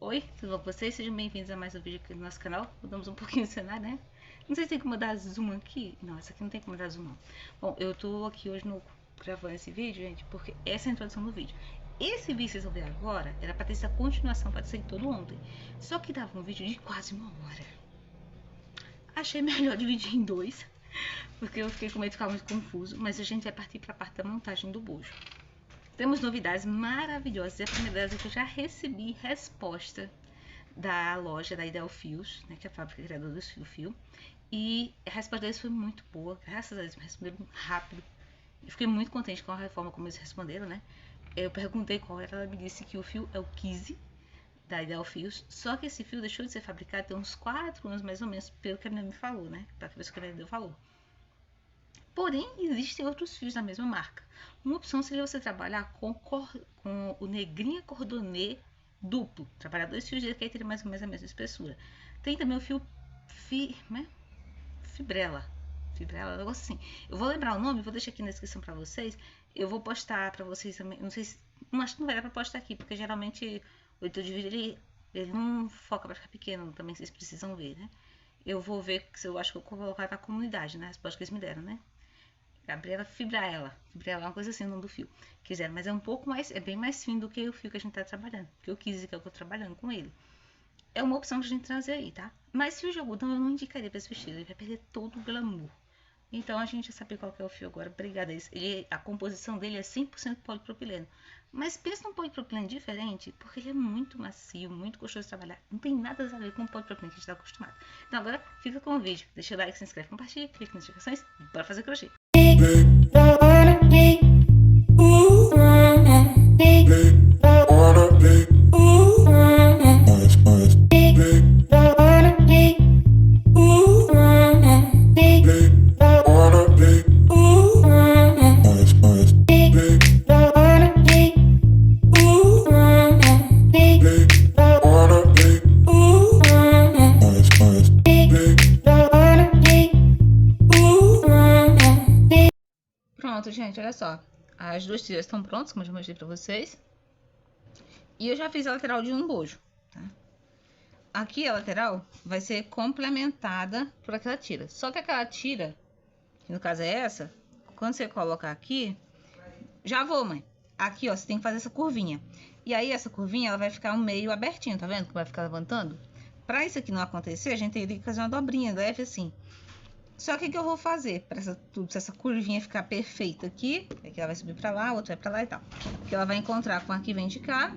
Oi, tudo bom com vocês? Sejam bem-vindos a mais um vídeo aqui no nosso canal. Mudamos um pouquinho o cenário, né? Não sei se tem como mudar zoom aqui. Não, essa aqui não tem como mudar zoom, não. Bom, eu tô aqui hoje gravando esse vídeo, gente, porque essa é a introdução do vídeo. Esse vídeo que vocês vão ver agora era pra ter essa continuação, pra ter sido todo ontem. Só que dava um vídeo de quase 1 hora. Achei melhor dividir em dois, porque eu fiquei com medo de ficar muito confuso. Mas a gente vai partir pra parte da montagem do bojo. Temos novidades maravilhosas. E a primeira delas é que eu já recebi resposta da loja da Ideal Fios, né, que é a fábrica criadora dos fio. E a resposta deles foi muito boa. Graças a Deus, me responderam rápido. Eu fiquei muito contente com a reforma como eles responderam, né? Eu perguntei qual era, ela me disse que o fio é o 15 da Ideal Fios. Só que esse fio deixou de ser fabricado tem uns 4 anos mais ou menos, pelo que a menina me falou, né? Pelo que a menina falou. Porém, existem outros fios da mesma marca. Uma opção seria você trabalhar com o negrinha cordonê duplo. Trabalhar 2 fios dele, que aí teria mais ou menos a mesma espessura. Tem também o fio Fibrela. Fibrela, um negócio assim. Eu vou lembrar o nome, vou deixar aqui na descrição pra vocês. Eu vou postar pra vocês também. Não sei se. Não, acho que não vai dar pra postar aqui, porque geralmente o editor de vídeo ele não foca pra ficar pequeno também, vocês precisam ver, né? Eu vou ver se eu acho que eu vou colocar na comunidade, né? As respostas que eles me deram, né? Gabriela Fibraela. Fibraela é uma coisa assim o nome do fio. Quiseram, mas é um pouco mais, é bem mais fino do que o fio que a gente tá trabalhando. Que eu quis que eu tô trabalhando com ele. É uma opção de a gente trazer aí, tá? Mas fio de algodão eu não indicaria pra esse vestido. Ele vai perder todo o glamour. Então a gente já sabe qual que é o fio agora. Obrigada. A composição dele é 100% polipropileno. Mas pensa num polipropileno diferente, porque ele é muito macio, muito gostoso de trabalhar. Não tem nada a ver com o polipropileno que a gente está acostumado. Então agora fica com o vídeo. Deixa o like, se inscreve, compartilha, clica nas notificações e bora fazer crochê. Pronto, gente, olha só. As duas tiras estão prontas, como eu já mostrei pra vocês. E eu já fiz a lateral de um bojo, tá? Aqui a lateral vai ser complementada por aquela tira. Só que aquela tira, que no caso é essa, quando você colocar aqui... Já vou, mãe. Aqui, ó, você tem que fazer essa curvinha. E aí, essa curvinha, ela vai ficar meio abertinha, tá vendo? Que vai ficar levantando. Pra isso aqui não acontecer, a gente teria que fazer uma dobrinha leve assim. Só que o que eu vou fazer para essa curvinha ficar perfeita aqui? É que ela vai subir pra lá, a outra vai pra lá e tal. Que ela vai encontrar com a que vem de cá.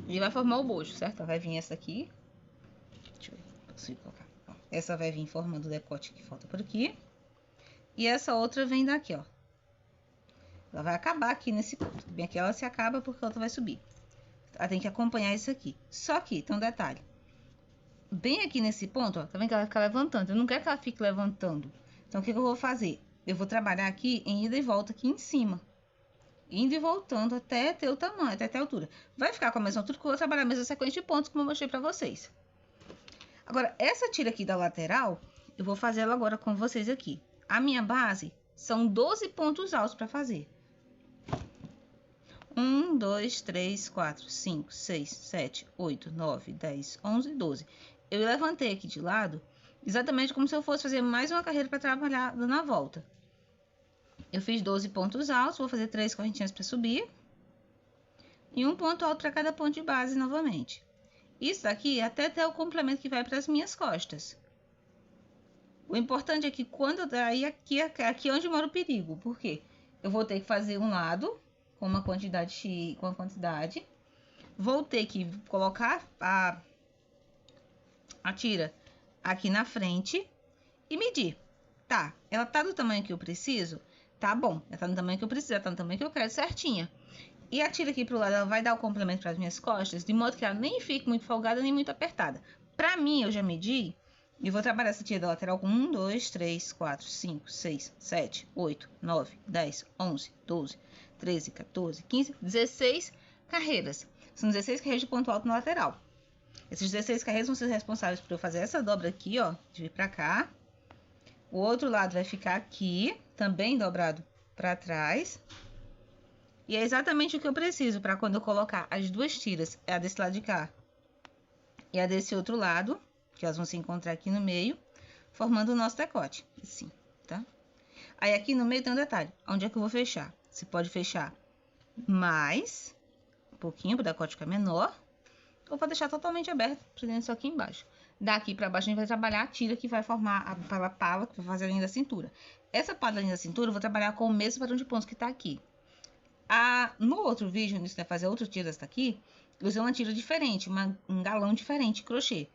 E vai formar o bojo, certo? Ela vai vir essa aqui. Deixa eu ver, consigo colocar. Ó, essa vai vir formando o decote que falta por aqui. E essa outra vem daqui, ó. Ela vai acabar aqui nesse ponto. Bem aqui ela se acaba porque a outra vai subir. Ela tem que acompanhar isso aqui. Só que tem um detalhe. Bem aqui nesse ponto, ó, tá vendo que ela vai ficar levantando? Eu não quero que ela fique levantando. Então, o que eu vou fazer? Eu vou trabalhar aqui em ida e volta aqui em cima. Indo e voltando até ter o tamanho, até ter a altura. Vai ficar com a mesma altura que eu vou trabalhar a mesma sequência de pontos, como eu mostrei pra vocês. Agora, essa tira aqui da lateral, eu vou fazer ela agora com vocês aqui. A minha base são 12 pontos altos pra fazer. 1, 2, 3, 4, 5, 6, 7, 8, 9, 10, 11, 12. Eu levantei aqui de lado, exatamente como se eu fosse fazer mais uma carreira para trabalhar dando a volta. Eu fiz 12 pontos altos, vou fazer 3 correntinhas para subir. E um ponto alto para cada ponto de base novamente. Isso daqui até ter o complemento que vai para as minhas costas. O importante é que quando daí aqui é onde mora o perigo. Por quê? Eu vou ter que fazer um lado com uma quantidade, vou ter que colocar a tira aqui na frente e medir. Tá, ela tá do tamanho que eu preciso? Tá bom, ela tá no tamanho que eu preciso, ela tá no tamanho que eu quero certinha. E a tira aqui pro lado, ela vai dar o complemento para as minhas costas, de modo que ela nem fique muito folgada, nem muito apertada. Pra mim, eu já medi e vou trabalhar essa tira da lateral com 1, 2, 3, 4, 5, 6, 7, 8, 9, 10, 11, 12, 13, 14, 15, 16 carreiras. São 16 carreiras de ponto alto na lateral. Esses 16 carreiras vão ser responsáveis por eu fazer essa dobra aqui, ó, de vir pra cá. O outro lado vai ficar aqui, também dobrado pra trás. E é exatamente o que eu preciso para quando eu colocar as duas tiras, a desse lado de cá e a desse outro lado, que elas vão se encontrar aqui no meio, formando o nosso decote, assim, tá? Aí aqui no meio tem um detalhe, onde é que eu vou fechar? Você pode fechar mais um pouquinho para o decote ficar menor, ou pode deixar totalmente aberto, prendendo só aqui embaixo. Daqui para baixo a gente vai trabalhar a tira que vai formar a pala que vai fazer a linha da cintura. Essa pala da linha da cintura eu vou trabalhar com o mesmo padrão de pontos que tá aqui. No outro vídeo, onde você vai fazer outro tira dessa aqui, eu usei uma tira diferente, um galão diferente, crochê.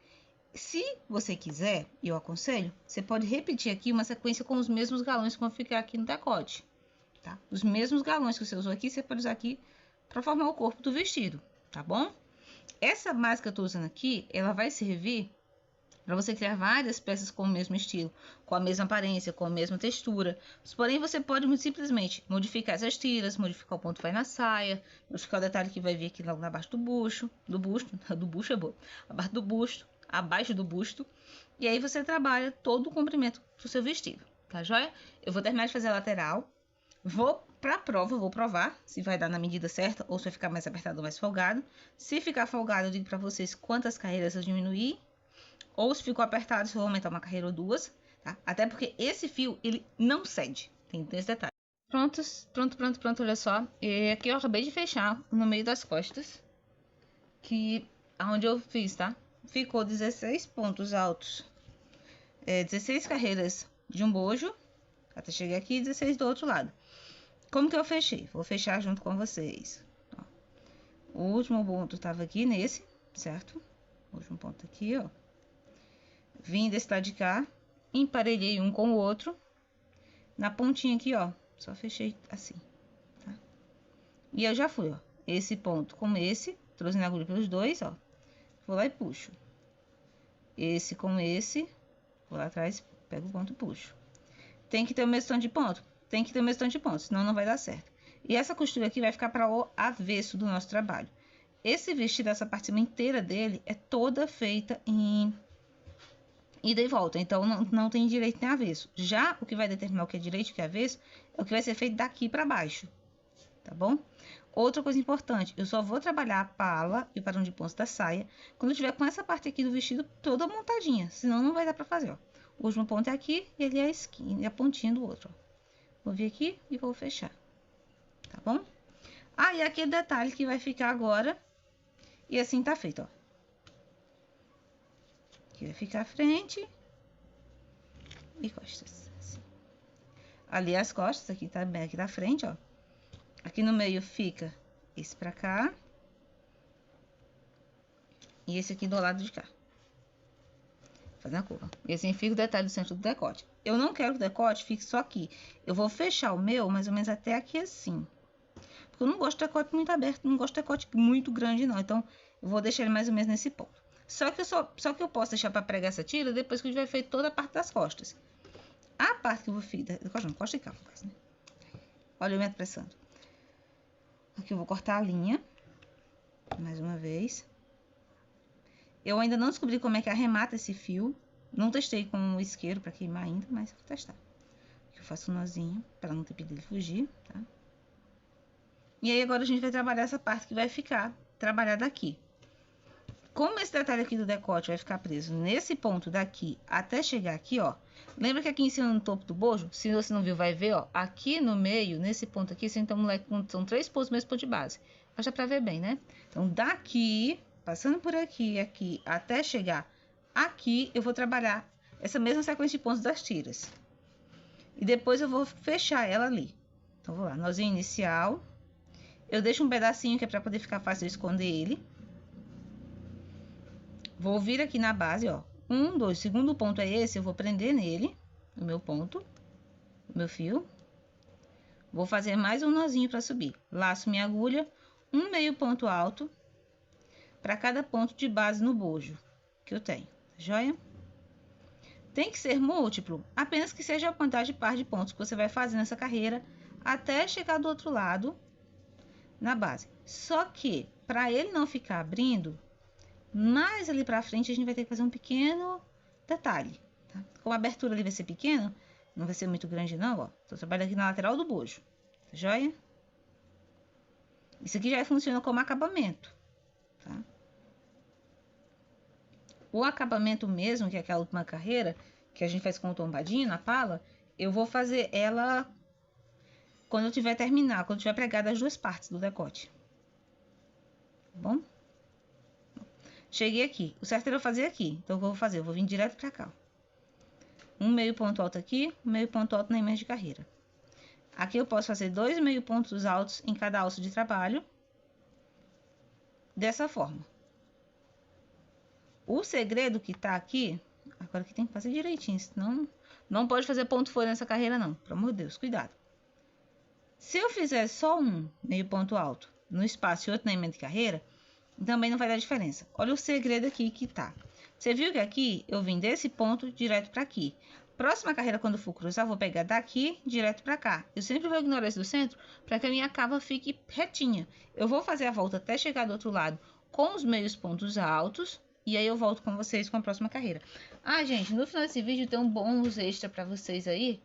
Se você quiser, eu aconselho, você pode repetir aqui uma sequência com os mesmos galões que vão ficar aqui no decote, tá? Os mesmos galões que você usou aqui, você pode usar aqui para formar o corpo do vestido, tá bom? Essa base que eu tô usando aqui, ela vai servir para você criar várias peças com o mesmo estilo, com a mesma aparência, com a mesma textura. Porém, você pode muito simplesmente modificar essas tiras, modificar o ponto que vai na saia, modificar o detalhe que vai vir aqui logo abaixo do busto, do busto é bom, abaixo do busto, e aí você trabalha todo o comprimento do seu vestido, tá joia? Eu vou terminar de fazer a lateral, vou pra prova, vou provar se vai dar na medida certa ou se vai ficar mais apertado ou mais folgado. Se ficar folgado, eu digo pra vocês quantas carreiras eu diminuir, ou se ficou apertado, se eu vou aumentar uma carreira ou duas, tá? Até porque esse fio, ele não cede, tem esse detalhe. Pronto, olha só. E aqui eu acabei de fechar no meio das costas, que aonde eu fiz, tá? Ficou 16 pontos altos, 16 carreiras de um bojo, até chegar aqui, 16 do outro lado. Como que eu fechei? Vou fechar junto com vocês. Ó. O último ponto tava aqui nesse, certo? O último ponto aqui, ó. Vim desse lado de cá, emparelhei um com o outro, na pontinha aqui, ó, só fechei assim, tá? E eu já fui, ó, esse ponto com esse, trouxe na agulha pelos dois, ó, vou lá e puxo. Esse com esse, vou lá atrás, pego o ponto e puxo. Tem que ter o mesmo tanto de ponto? Tem que ter o mesmo tanto de ponto, senão não vai dar certo. E essa costura aqui vai ficar para o avesso do nosso trabalho. Esse vestido, essa parte inteira dele, é toda feita em ida e volta, então não tem direito nem avesso. Já o que vai determinar o que é direito e o que é avesso é o que vai ser feito daqui para baixo, tá bom? Outra coisa importante, eu só vou trabalhar a pala e o padrão de pontos da saia quando eu tiver com essa parte aqui do vestido toda montadinha, senão não vai dar para fazer, ó. O último ponto é aqui e ali é a esquina, e a pontinha do outro, ó. Vou vir aqui e vou fechar, tá bom? E aquele detalhe que vai ficar agora, e assim tá feito, ó. Aqui vai ficar a frente e costas. Assim. Ali as costas, aqui tá bem aqui da frente, ó. Aqui no meio fica esse pra cá. E esse aqui do lado de cá. Fazendo a curva. E assim fica o detalhe do centro do decote. Eu não quero que o decote fique só aqui. Eu vou fechar o meu mais ou menos até aqui assim. Porque eu não gosto de decote muito aberto, não gosto de decote muito grande não. Então, eu vou deixar ele mais ou menos nesse ponto. Só que eu posso deixar para pregar essa tira depois que eu tiver feito toda a parte das costas. A parte que eu vou fazer... Costa e cá, né? Olha eu me apressando. Aqui eu vou cortar a linha. Mais uma vez. Eu ainda não descobri como é que arremata esse fio. Não testei com o isqueiro para queimar ainda, mas vou testar. Aqui eu faço um nozinho para não ter perigo de fugir, tá? E aí agora a gente vai trabalhar essa parte que vai ficar trabalhada aqui. Como esse detalhe aqui do decote vai ficar preso nesse ponto daqui até chegar aqui, ó. Lembra que aqui em cima no topo do bojo, se você não viu, vai ver, ó. Aqui no meio, nesse ponto aqui, são 3 pontos, mesmo ponto de base. Acho pra ver bem, né? Então, daqui, passando por aqui, aqui, até chegar aqui, eu vou trabalhar essa mesma sequência de pontos das tiras. E depois eu vou fechar ela ali. Então, vou lá, nozinho inicial. Eu deixo um pedacinho que é pra poder ficar fácil de esconder ele. Vou vir aqui na base, ó. 1, 2, segundo ponto é esse, eu vou prender nele, o meu ponto, o meu fio. Vou fazer mais um nozinho para subir. Laço minha agulha, um meio ponto alto para cada ponto de base no bojo que eu tenho, joia? Tem que ser múltiplo, apenas que seja a quantidade de par de pontos que você vai fazer nessa carreira até chegar do outro lado na base. Só que, para ele não ficar abrindo, mais ali pra frente a gente vai ter que fazer um pequeno detalhe, tá? Como a abertura ali vai ser pequena, não vai ser muito grande não, ó. Tô trabalhando aqui na lateral do bojo, tá joia? Isso aqui já funciona como acabamento, tá? O acabamento mesmo, que é aquela última carreira, que a gente faz com o tombadinho na pala, eu vou fazer ela quando eu tiver terminar, quando tiver pregado as duas partes do decote. Tá bom? Cheguei aqui. O certo era eu fazer aqui. Então, o que eu vou fazer? Eu vou vir direto pra cá. Um meio ponto alto aqui, um meio ponto alto na emenda de carreira. Aqui eu posso fazer 2 meio pontos altos em cada alça de trabalho. Dessa forma. O segredo que tá aqui... Agora que tem que fazer direitinho, senão... Não pode fazer ponto fora nessa carreira, não. Pelo amor de Deus, cuidado. Se eu fizer só um meio ponto alto no espaço e outro na emenda de carreira, também não vai dar diferença. Olha o segredo aqui que tá. Você viu que aqui eu vim desse ponto direto para aqui. Próxima carreira, quando for cruzar, vou pegar daqui direto para cá. Eu sempre vou ignorar esse do centro para que a minha cava fique retinha. Eu vou fazer a volta até chegar do outro lado com os meios pontos altos. E aí eu volto com vocês com a próxima carreira. Ah, gente, no final desse vídeo tem um bônus extra para vocês aí.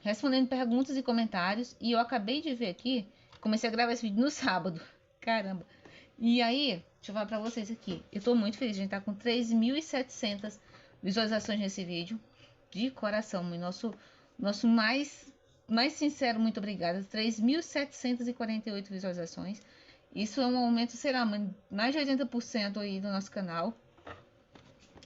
Respondendo perguntas e comentários. E eu acabei de ver aqui. Comecei a gravar esse vídeo no sábado. Caramba. E aí, deixa eu falar pra vocês aqui. Eu tô muito feliz. A gente tá com 3.700 visualizações nesse vídeo. De coração. Nosso mais sincero muito obrigada. 3.748 visualizações. Isso é um aumento, será, mais de 80% aí do nosso canal.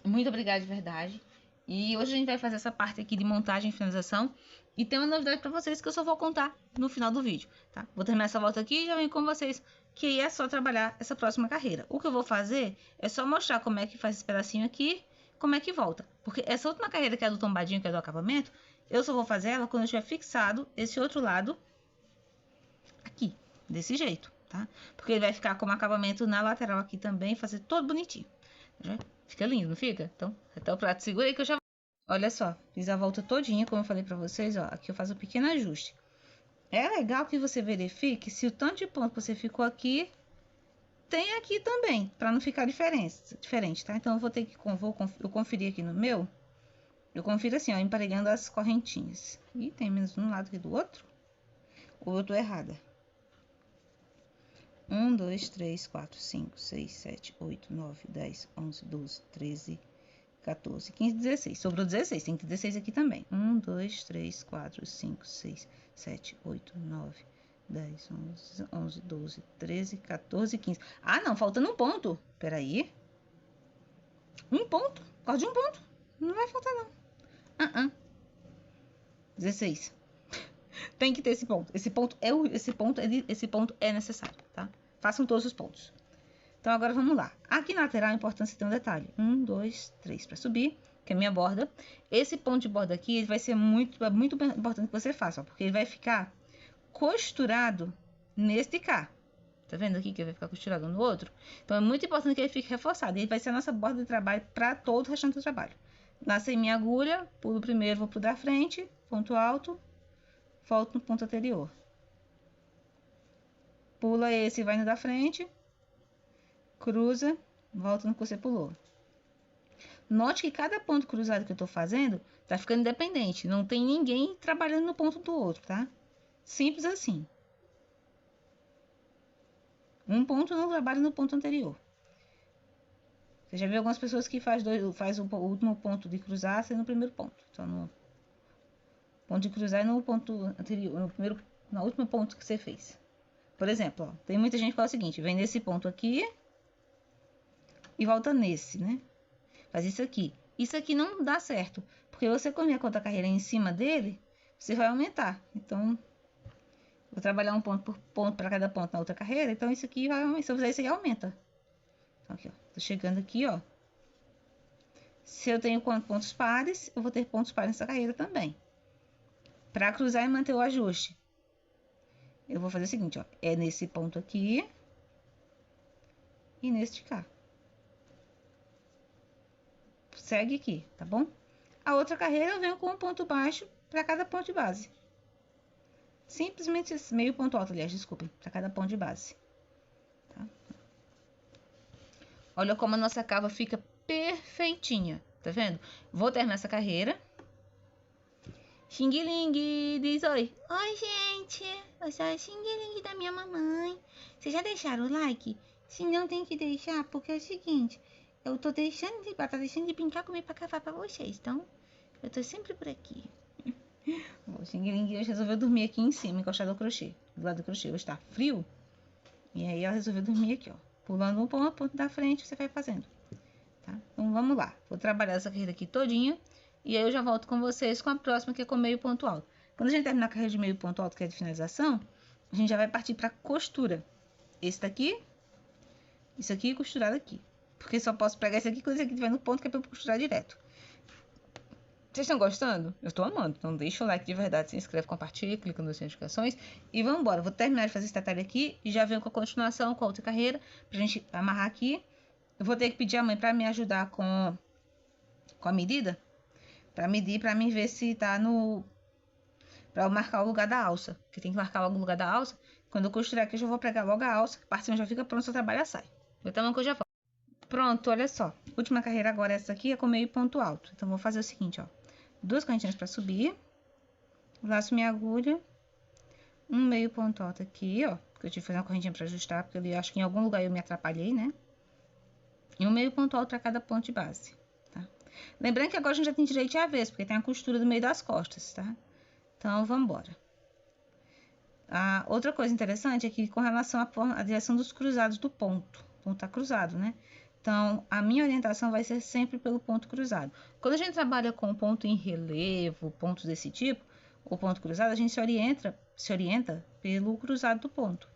Muito obrigada de verdade. E hoje a gente vai fazer essa parte aqui de montagem e finalização. E tem uma novidade pra vocês que eu só vou contar no final do vídeo, tá? Vou terminar essa volta aqui e já venho com vocês, que aí é só trabalhar essa próxima carreira. O que eu vou fazer é só mostrar como é que faz esse pedacinho aqui, como é que volta. Porque essa última carreira que é do tombadinho, que é do acabamento, eu só vou fazer ela quando eu tiver fixado esse outro lado aqui, desse jeito, tá? Porque ele vai ficar como acabamento na lateral aqui também, fazer todo bonitinho. Fica lindo, não fica? Então, até o prato segura aí que eu já... Olha só, fiz a volta todinha, como eu falei pra vocês, ó. Aqui eu faço um pequeno ajuste. É legal que você verifique se o tanto de ponto que você ficou aqui, tem aqui também, pra não ficar diferente, tá? Então, eu vou ter que eu conferir aqui no meu. Eu confiro assim, ó, emparelhando as correntinhas. E tem menos de um lado que do outro. Ou eu tô errada? 1, 2, 3, 4, 5, 6, 7, 8, 9, 10, 11, 12, 13... 14, 15, 16. Sobrou 16. Tem que 16 aqui também. 1, 2, 3, 4, 5, 6, 7, 8, 9, 10, 11, 12, 13, 14, 15. Ah, não. Faltando um ponto. Peraí. Um ponto. Por causa de um ponto. Não vai faltar, não. 16. Tem que ter esse ponto. Esse ponto é necessário, tá? Façam todos os pontos. Então, agora vamos lá. Aqui na lateral, a importância tem um detalhe. 1, 2, 3 para subir, que é a minha borda. Esse ponto de borda aqui, ele vai ser muito importante que você faça, ó, porque ele vai ficar costurado neste cá. Tá vendo aqui que ele vai ficar costurado no outro? Então, é muito importante que ele fique reforçado. Ele vai ser a nossa borda de trabalho para todo o restante do trabalho. Lacei minha agulha, pulo primeiro, vou pro da frente, ponto alto, volto no ponto anterior. Pula esse e vai no da frente. Cruza, volta no que você pulou. Note que cada ponto cruzado que eu tô fazendo tá ficando independente. Não tem ninguém trabalhando no ponto do outro, tá? Simples assim. Um ponto não trabalha no ponto anterior. Você já viu algumas pessoas que faz o último ponto de cruzar sendo o primeiro ponto. Então, no ponto de cruzar é no ponto anterior, no último ponto que você fez. Por exemplo, ó, tem muita gente que fala o seguinte, vem nesse ponto aqui e volta nesse, né? Faz isso aqui. Isso aqui não dá certo, porque você comer a conta carreira em cima dele, você vai aumentar. Então, vou trabalhar um ponto por ponto para cada ponto na outra carreira, então isso aqui vai aumentar. Se eu fizer isso aqui, aumenta. Então, aqui, ó. Tô chegando aqui, ó. Se eu tenho pontos pares, eu vou ter pontos pares nessa carreira também. Para cruzar e manter o ajuste, eu vou fazer o seguinte, ó. É nesse ponto aqui e neste cá. Segue aqui, tá bom? A outra carreira eu venho com um ponto baixo para cada ponto de base. Simplesmente meio ponto alto, aliás, desculpem, para cada ponto de base. Tá? Olha como a nossa cava fica perfeitinha, tá vendo? Vou terminar essa carreira. Xing Ling diz oi. Oi, gente. Eu sou a Xing Ling da minha mamãe. Vocês já deixaram o like? Se não, tem que deixar, porque é o seguinte, eu tô deixando de brincar comigo pra cavar pra vocês, então eu tô sempre por aqui. O Xing hoje resolveu dormir aqui em cima, encostado ao crochê, do lado do crochê. Hoje tá frio, e aí ela resolveu dormir aqui, ó. Pulando um ponto da frente, você vai fazendo, tá? Então vamos lá, vou trabalhar essa carreira aqui todinha, e aí eu já volto com vocês com a próxima, que é com meio ponto alto. Quando a gente terminar a carreira de meio ponto alto, que é de finalização, a gente já vai partir pra costura. Esse daqui, isso aqui costurado aqui. Porque só posso pegar esse aqui quando esse aqui estiver no ponto, que é pra eu costurar direto. Vocês estão gostando? Eu estou amando. Então deixa o like de verdade, se inscreve, compartilha, clica nas notificações. E vamos embora. Vou terminar de fazer esse detalhe aqui e já venho com a continuação, com a outra carreira, pra gente amarrar aqui. Eu vou ter que pedir a mãe pra me ajudar com a medida. Pra medir, pra mim ver se tá no... Pra eu marcar o lugar da alça. Porque tem que marcar logo o lugar da alça. Quando eu costurar aqui, eu já vou pregar logo a alça. A parte já fica pronta, o trabalho sai. Então, que eu já volto. Pronto, olha só. Última carreira agora, essa aqui é com meio ponto alto. Então, vou fazer o seguinte, ó. 2 correntinhas para subir. Laço minha agulha. Um meio ponto alto aqui, ó. Porque eu tive que fazer uma correntinha para ajustar, porque eu acho que em algum lugar eu me atrapalhei, né? E um meio ponto alto para cada ponto de base, tá? Lembrando que agora a gente já tem direito a avesso, porque tem a costura do meio das costas, tá? Então, vamos embora. A outra coisa interessante é que com relação à direção dos cruzados do ponto. O ponto tá cruzado, né? Então, a minha orientação vai ser sempre pelo ponto cruzado. Quando a gente trabalha com ponto em relevo, pontos desse tipo, o ponto cruzado, a gente se orienta pelo cruzado do ponto.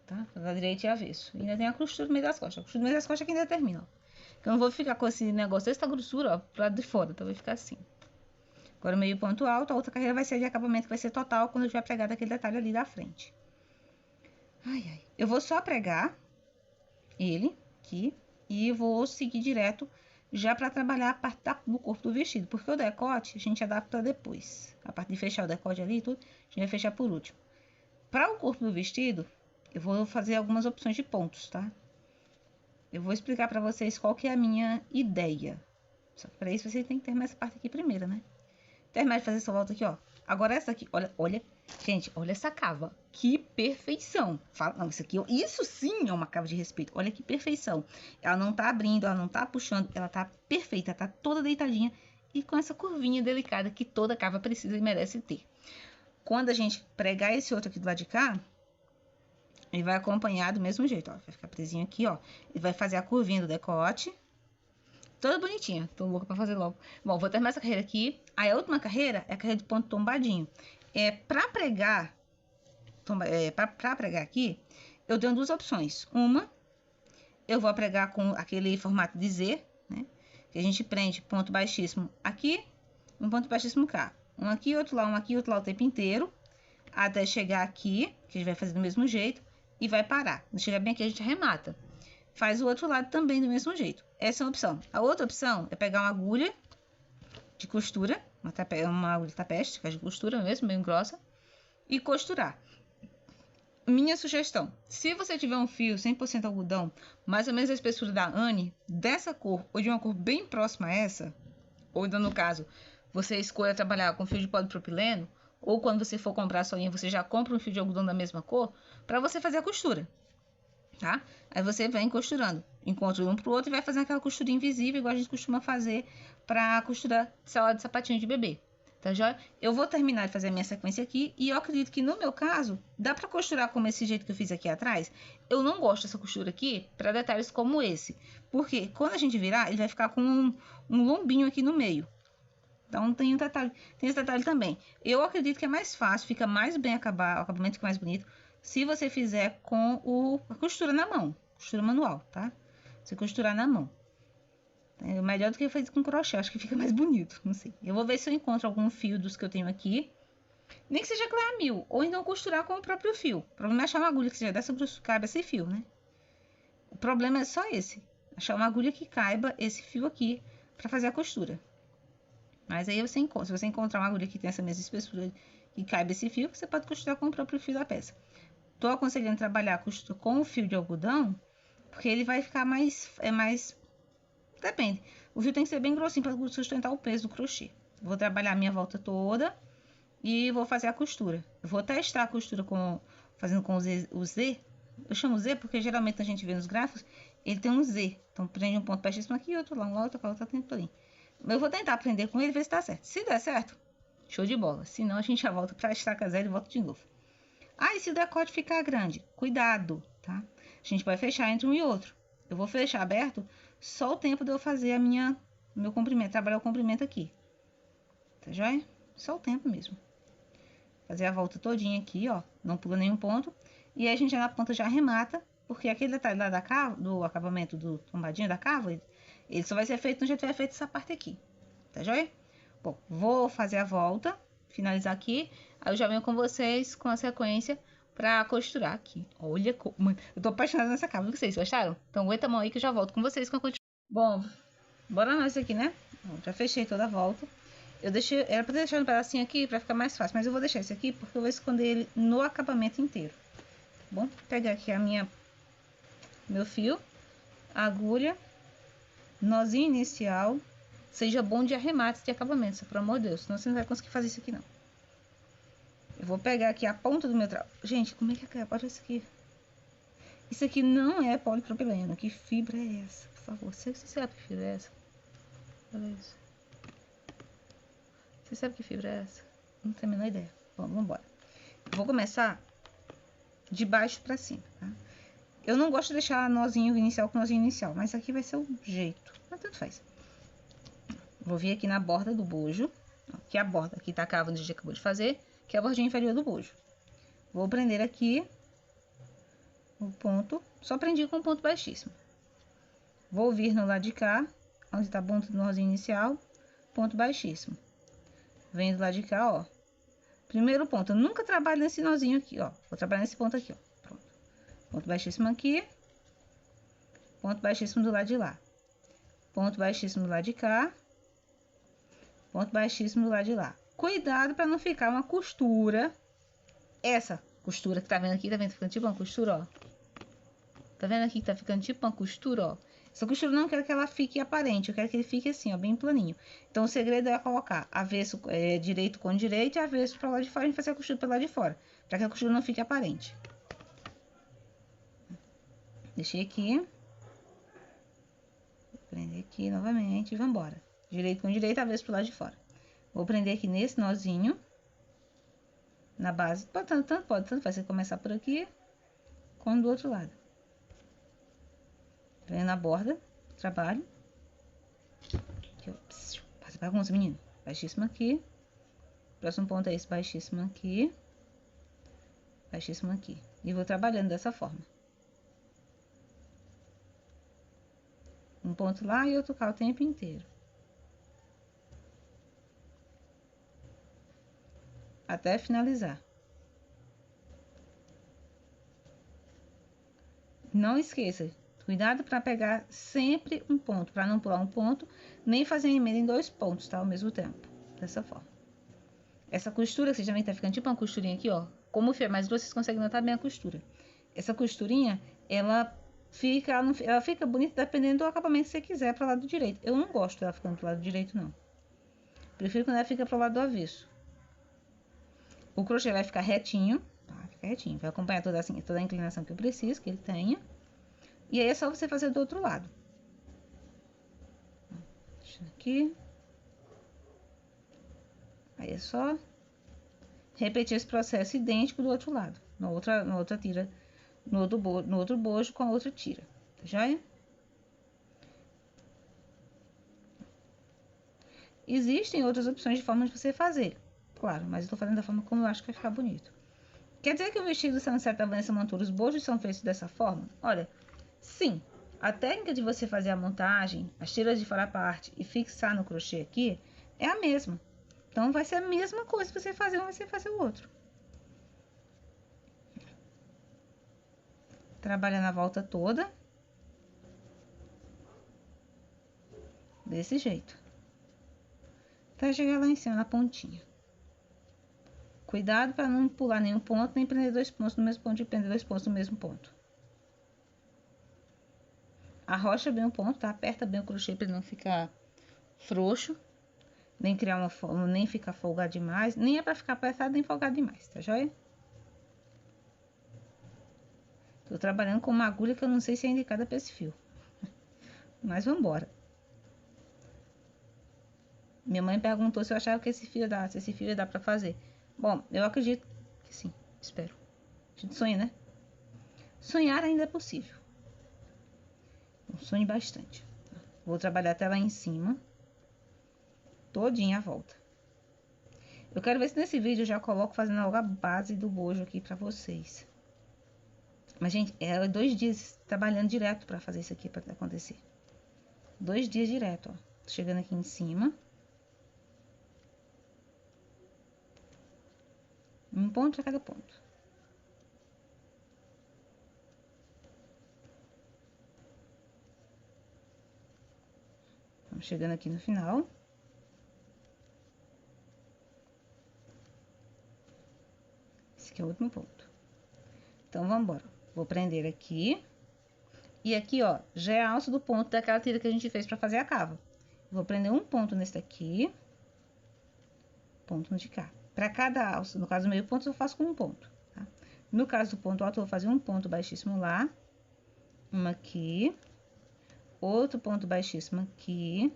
Tá? Da direita e avesso. E ainda tem a costura no meio das costas. A costura no meio das costas é que ainda termina, ó. Eu não vou ficar com esse negócio, essa grossura, ó, pro lado de fora. Então, vai ficar assim. Agora, meio ponto alto, a outra carreira vai ser de acabamento, que vai ser total, quando eu tiver pregado aquele detalhe ali da frente. Ai, ai. Eu vou só pregar ele aqui. E vou seguir direto já para trabalhar a parte do corpo do vestido. Porque o decote a gente adapta depois. A parte de fechar o decote ali e tudo, a gente vai fechar por último. Para o corpo do vestido, eu vou fazer algumas opções de pontos, tá? Eu vou explicar para vocês qual que é a minha ideia. Só que para isso você tem que terminar essa parte aqui primeiro, né? Terminar de fazer essa volta aqui, ó. Agora essa aqui, olha, gente, olha essa cava. Que perfeição. Não, isso sim é uma cava de respeito. Olha que perfeição. Ela não tá abrindo, ela não tá puxando, ela tá perfeita, tá toda deitadinha e com essa curvinha delicada que toda cava precisa e merece ter. Quando a gente pregar esse outro aqui do lado de cá, ele vai acompanhar do mesmo jeito, ó. Vai ficar presinho aqui, ó. Ele vai fazer a curvinha do decote. Toda bonitinha. Tô louca pra fazer logo. Bom, vou terminar essa carreira aqui. Aí a última carreira é a carreira de ponto tombadinho. Pra pregar aqui, eu tenho 2 opções. Uma, eu vou pregar com aquele formato de Z, né? Que a gente prende ponto baixíssimo aqui, um ponto baixíssimo cá. Um aqui, outro lá o tempo inteiro. Até chegar aqui, que a gente vai fazer do mesmo jeito. E vai parar. Quando chegar bem aqui, a gente arremata. Faz o outro lado também do mesmo jeito. Essa é uma opção. A outra opção é pegar uma agulha de costura, uma agulha de tapete, que é de costura mesmo, bem grossa, e costurar. Minha sugestão, se você tiver um fio 100% algodão, mais ou menos a espessura da Anne, dessa cor, ou de uma cor bem próxima a essa, ou então no caso, você escolha trabalhar com fio de polipropileno, ou quando você for comprar a soinha, você já compra um fio de algodão da mesma cor, para você fazer a costura. Tá? Aí você vem costurando, encontra um pro outro e vai fazendo aquela costura invisível, igual a gente costuma fazer para costurar salada de sapatinho de bebê. Tá joia? Eu vou terminar de fazer a minha sequência aqui e eu acredito que no meu caso, dá para costurar como esse jeito que eu fiz aqui atrás. Eu não gosto dessa costura aqui para detalhes como esse, porque quando a gente virar, ele vai ficar com um lombinho aqui no meio. Então tem esse detalhe também. Eu acredito que é mais fácil, fica mais bem acabado, o acabamento fica mais bonito, se você fizer com a costura na mão, costura manual, tá? Você costurar na mão. É melhor do que fazer com crochê, acho que fica mais bonito, não sei. Eu vou ver se eu encontro algum fio dos que eu tenho aqui. Nem que seja Clear 1000, ou então costurar com o próprio fio. O problema é achar uma agulha que seja dessa grossura, caiba esse fio, né? O problema é só esse, achar uma agulha que caiba esse fio aqui para fazer a costura. Mas aí se você encontrar uma agulha que tem essa mesma espessura que caiba esse fio, você pode costurar com o próprio fio da peça. Tô aconselhando trabalhar a costura com o fio de algodão, porque ele vai ficar mais... Depende. O fio tem que ser bem grossinho para sustentar o peso do crochê. Vou trabalhar a minha volta toda e vou fazer a costura. Eu vou testar a costura fazendo com o Z, Eu chamo Z porque geralmente a gente vê nos gráficos, ele tem um Z. Então prende um ponto baixíssimo aqui e outro lá, um outro, outro tempo ali. Eu vou tentar aprender com ele e ver se dá certo. Se der certo, show de bola. Se não, a gente já volta para estaca zero e volta de novo. Ah, e se o decote ficar grande? Cuidado, tá? A gente vai fechar entre um e outro. Eu vou fechar aberto só o tempo de eu fazer meu comprimento, trabalhar o comprimento aqui. Tá joia? Só o tempo mesmo. Fazer a volta todinha aqui, ó. Não pula nenhum ponto. E aí a gente já na ponta já arremata, porque aquele detalhe lá do acabamento do tombadinho da cava, ele só vai ser feito no jeito que tiver feito essa parte aqui. Tá joia? Bom, vou fazer a volta, finalizar aqui. Aí eu já venho com vocês com a sequência pra costurar aqui. Olha como... Eu tô apaixonada nessa cava. Vocês gostaram? Então aguenta a mão aí que eu já volto com vocês com a continuação. Bom, bora nós aqui, né? Bom, já fechei toda a volta. Eu deixei... Era pra deixar um pedacinho aqui pra ficar mais fácil. Mas eu vou deixar esse aqui porque eu vou esconder ele no acabamento inteiro. Bom, vou pegar aqui meu fio, agulha, nozinho inicial. Seja bom de arremate de acabamento, pelo amor de Deus. Senão você não vai conseguir fazer isso aqui, não. Eu vou pegar aqui a ponta do meu trabalho. Gente, como é que é? Olha isso aqui. Isso aqui não é polipropileno. Que fibra é essa? Por favor, você sabe que fibra é essa? Olha isso. Você sabe que fibra é essa? Não tenho a menor ideia. Bom, vamos embora. Eu vou começar de baixo pra cima, tá? Eu não gosto de deixar nozinho inicial com nozinho inicial, mas aqui vai ser o jeito. Mas tanto faz. Vou vir aqui na borda do bojo, que é a borda que tá a cava onde a gente acabou de fazer, que é a bordinha inferior do bojo. Vou prender aqui o ponto, só prendi com um ponto baixíssimo. Vou vir no lado de cá, onde tá o ponto do nozinho inicial, ponto baixíssimo. Venho do lado de cá, ó. Primeiro ponto, eu nunca trabalho nesse nozinho aqui, ó. Vou trabalhar nesse ponto aqui, ó. Pronto. Ponto baixíssimo aqui. Ponto baixíssimo do lado de lá. Ponto baixíssimo do lado de cá. Ponto baixíssimo do lado de lá. Cuidado para não ficar uma costura. Essa costura que tá vendo aqui, tá vendo? Ficando tipo uma costura, ó. Tá vendo aqui que tá ficando tipo uma costura, ó. Essa costura eu não quero que ela fique aparente. Eu quero que ele fique assim, ó, bem planinho. Então, o segredo é colocar avesso direito com direito e avesso para lá de fora. A gente fazer a costura pelo lado de fora. Para que a costura não fique aparente. Deixei aqui. Vou prender aqui novamente e vamos embora. Direito com direito, avesso pro lado de fora. Vou prender aqui nesse nozinho. Na base. Tanto faz você começar por aqui. Como do outro lado. Venho na borda. Trabalho. Aqui, ó. Faz bagunça, menino. Baixíssimo aqui. Próximo ponto é esse. Baixíssimo aqui. Baixíssimo aqui. E vou trabalhando dessa forma. Um ponto lá e outro cá o tempo inteiro. Até finalizar. Não esqueça, cuidado para pegar sempre um ponto, para não pular um ponto, nem fazer a emenda em 2 pontos, tá? Ao mesmo tempo, dessa forma. Essa costura, que você já vem tá ficando tipo uma costurinha aqui, ó. Como o fio é mais grosso, vocês conseguem notar bem a costura. Essa costurinha, ela fica bonita dependendo do acabamento que você quiser para o lado direito. Eu não gosto dela ficando pro lado direito, não. Prefiro quando ela fica pro lado do avesso. O crochê vai ficar retinho, tá? Fica retinho. Vai acompanhar toda a inclinação que eu preciso, que ele tenha. E aí é só você fazer do outro lado. Deixa aqui. Aí é só repetir esse processo idêntico do outro lado. Na outra tira, no outro bojo com a outra tira. Tá joia? Existem outras opções de forma de você fazer. Claro, mas eu tô fazendo da forma como eu acho que vai ficar bonito. Quer dizer que o vestido Sunset da Vanessa Montoura, os bojos são feitos dessa forma? Olha, sim. A técnica de você fazer a montagem, as tiras de fora a parte e fixar no crochê aqui, é a mesma. Então, vai ser a mesma coisa se você fazer um, você fazer o outro. Trabalha na volta toda. Desse jeito. Até chegar lá em cima, na pontinha. Cuidado para não pular nenhum ponto, nem prender 2 pontos no mesmo ponto e prender 2 pontos no mesmo ponto. Arrocha bem o ponto, tá? Aperta bem o crochê para ele não ficar frouxo, nem nem ficar folgado demais, nem é para ficar apertado nem folgado demais, tá joia? Tô trabalhando com uma agulha que eu não sei se é indicada para esse fio. Mas vamos embora. Minha mãe perguntou se eu achava que esse fio dá, se esse fio dá para fazer. Bom, eu acredito que sim, espero. A gente sonha, né? Sonhar ainda é possível. Sonhe bastante. Vou trabalhar até lá em cima. Todinha a volta. Eu quero ver se nesse vídeo eu já coloco fazendo logo a base do bojo aqui pra vocês. Mas, gente, é 2 dias trabalhando direto pra fazer isso aqui pra acontecer. 2 dias direto, ó. Tô chegando aqui em cima. Um ponto pra cada ponto. Vamos chegando aqui no final. Esse aqui é o último ponto. Então, vamos embora. Vou prender aqui. E aqui, ó, já é a alça do ponto daquela tira que a gente fez pra fazer a cava. Vou prender um ponto nesse daqui. Ponto no de cá. Para cada alça, no caso meio ponto, eu faço com um ponto, tá? No caso do ponto alto, eu vou fazer um ponto baixíssimo lá, uma aqui, outro ponto baixíssimo aqui,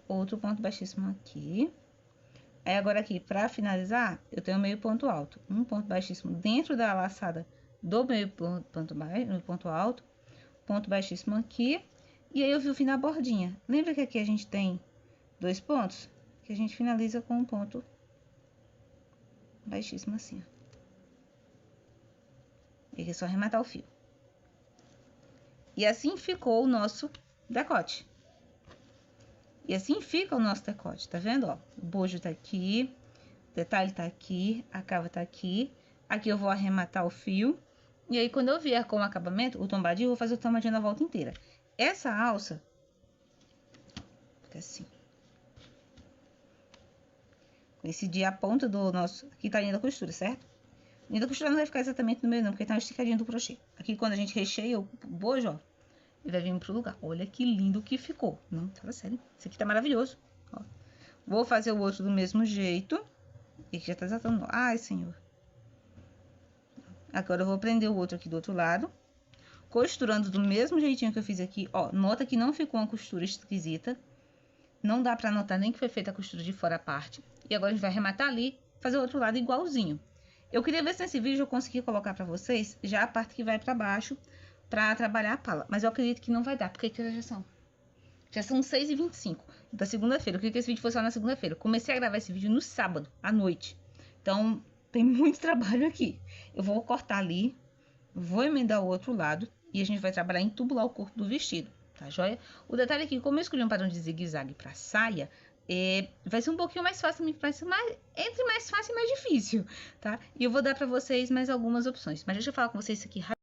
outro ponto baixíssimo aqui. Aí agora aqui, para finalizar, eu tenho meio ponto alto, um ponto baixíssimo dentro da laçada do meio ponto alto, ponto baixíssimo aqui, e aí eu vi o fim da bordinha. Lembra que aqui a gente tem 2 pontos? Que a gente finaliza com um ponto baixíssimo assim, ó. E aqui é só arrematar o fio. E assim ficou o nosso decote. E assim fica o nosso decote, tá vendo, ó? O bojo tá aqui, o detalhe tá aqui, a cava tá aqui. Aqui eu vou arrematar o fio. E aí, quando eu vier com o acabamento, o tombadinho, eu vou fazer o tombadinho na volta inteira. Essa alça fica assim. Coincidir a ponta do nosso... Aqui tá a linha da costura, certo? A linha da costura não vai ficar exatamente no meio, não, porque tá uma esticadinha do crochê. Aqui, quando a gente recheia o bojo, ó, ele vai vir pro lugar. Olha que lindo que ficou. Não, fala sério. Esse aqui tá maravilhoso. Ó. Vou fazer o outro do mesmo jeito. E aqui já tá desatando. Ai, senhor. Agora eu vou prender o outro aqui do outro lado. Costurando do mesmo jeitinho que eu fiz aqui. Ó, nota que não ficou uma costura esquisita. Não dá pra notar nem que foi feita a costura de fora a parte. E agora a gente vai arrematar ali, fazer o outro lado igualzinho. Eu queria ver se nesse vídeo eu consegui colocar pra vocês já a parte que vai pra baixo, pra trabalhar a pala. Mas eu acredito que não vai dar, porque que já são? Já são 6h25 da segunda-feira. Eu queria que esse vídeo fosse só na segunda-feira. Comecei a gravar esse vídeo no sábado, à noite. Então, tem muito trabalho aqui. Eu vou cortar ali, vou emendar o outro lado e a gente vai trabalhar em tubular o corpo do vestido. Tá joia? O detalhe aqui, como eu escolhi um padrão de zigue-zague pra saia, vai ser um pouquinho mais fácil, entre mais fácil e mais difícil, tá? E eu vou dar pra vocês mais algumas opções. Mas deixa eu falar com vocês isso aqui rápido.